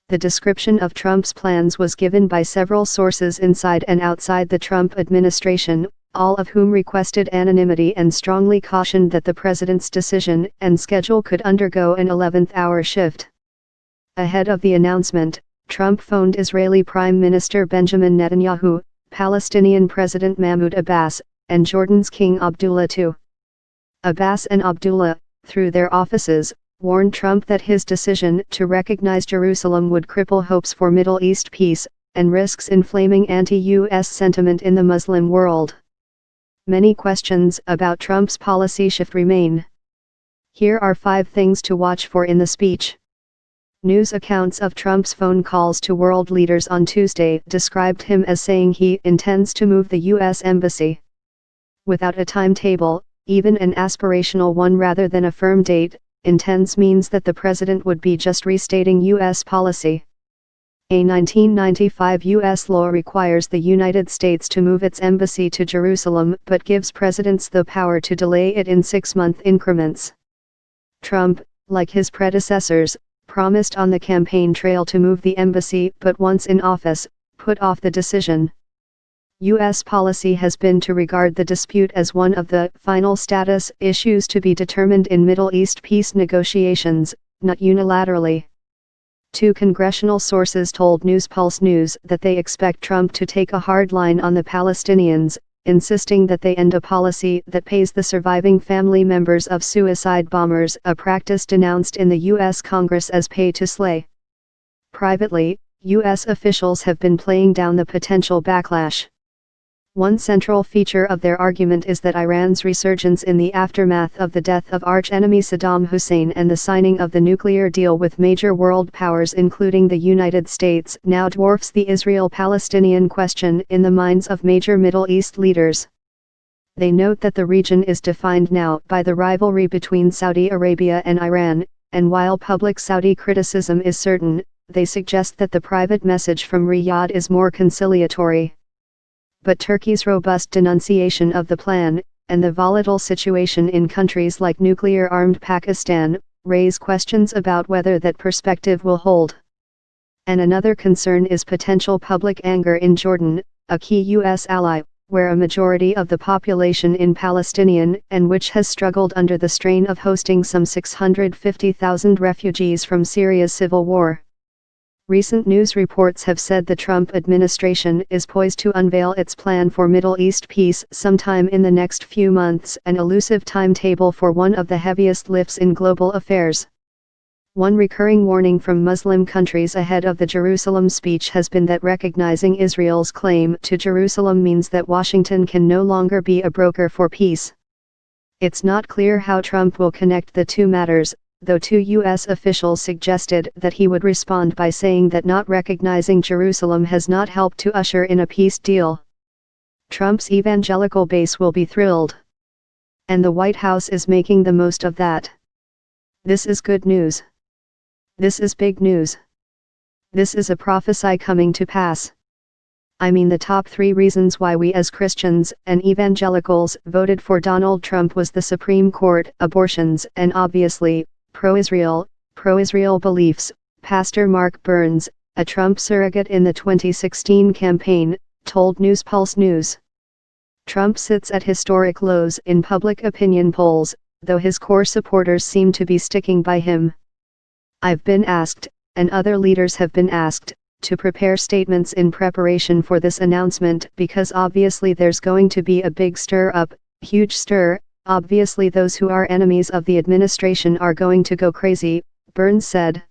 The description of Trump's plans was given by several sources inside and outside the Trump administration, all of whom requested anonymity and strongly cautioned that the president's decision and schedule could undergo an 11th-hour shift. Ahead of the announcement, Trump phoned Israeli Prime Minister Benjamin Netanyahu, Palestinian President Mahmoud Abbas, and Jordan's King Abdullah II. Abbas and Abdullah, through their offices, warned Trump that his decision to recognize Jerusalem would cripple hopes for Middle East peace, and risks inflaming anti-U.S. sentiment in the Muslim world. Many questions about Trump's policy shift remain. Here are 5 things to watch for in the speech. News accounts of Trump's phone calls to world leaders on Tuesday described him as saying he intends to move the U.S. Embassy. Without a timetable, even an aspirational one rather than a firm date, intends means that the president would be just restating U.S. policy. A 1995 U.S. law requires the United States to move its embassy to Jerusalem but gives presidents the power to delay it in 6-month increments. Trump, like his predecessors, promised on the campaign trail to move the embassy but once in office, put off the decision. U.S. policy has been to regard the dispute as one of the final status issues to be determined in Middle East peace negotiations, not unilaterally. 2 congressional sources told Newspulse News that they expect Trump to take a hard line on the Palestinians, insisting that they end a policy that pays the surviving family members of suicide bombers, a practice denounced in the U.S. Congress as pay to slay. Privately, U.S. officials have been playing down the potential backlash. One central feature of their argument is that Iran's resurgence in the aftermath of the death of arch-enemy Saddam Hussein and the signing of the nuclear deal with major world powers including the United States now dwarfs the Israel-Palestinian question in the minds of major Middle East leaders. They note that the region is defined now by the rivalry between Saudi Arabia and Iran, and while public Saudi criticism is certain, they suggest that the private message from Riyadh is more conciliatory. But Turkey's robust denunciation of the plan, and the volatile situation in countries like nuclear-armed Pakistan, raise questions about whether that perspective will hold. And another concern is potential public anger in Jordan, a key U.S. ally, where a majority of the population is Palestinian and which has struggled under the strain of hosting some 650,000 refugees from Syria's civil war. Recent news reports have said the Trump administration is poised to unveil its plan for Middle East peace sometime in the next few months, an elusive timetable for one of the heaviest lifts in global affairs. One recurring warning from Muslim countries ahead of the Jerusalem speech has been that recognizing Israel's claim to Jerusalem means that Washington can no longer be a broker for peace. It's not clear how Trump will connect the two matters, though 2 U.S. officials suggested that he would respond by saying that not recognizing Jerusalem has not helped to usher in a peace deal. Trump's evangelical base will be thrilled. And the White House is making the most of that. This is good news. This is big news. This is a prophecy coming to pass. I mean, the top 3 reasons why we as Christians and evangelicals voted for Donald Trump was the Supreme Court, abortions, and obviously, pro-Israel beliefs. Pastor Mark Burns, a Trump surrogate in the 2016 campaign, told Newspulse News. Trump sits at historic lows in public opinion polls, though his core supporters seem to be sticking by him. I've been asked, and other leaders have been asked, to prepare statements in preparation for this announcement because obviously there's going to be a big stir-up, huge stir. Obviously those who are enemies of the administration are going to go crazy, Burns said.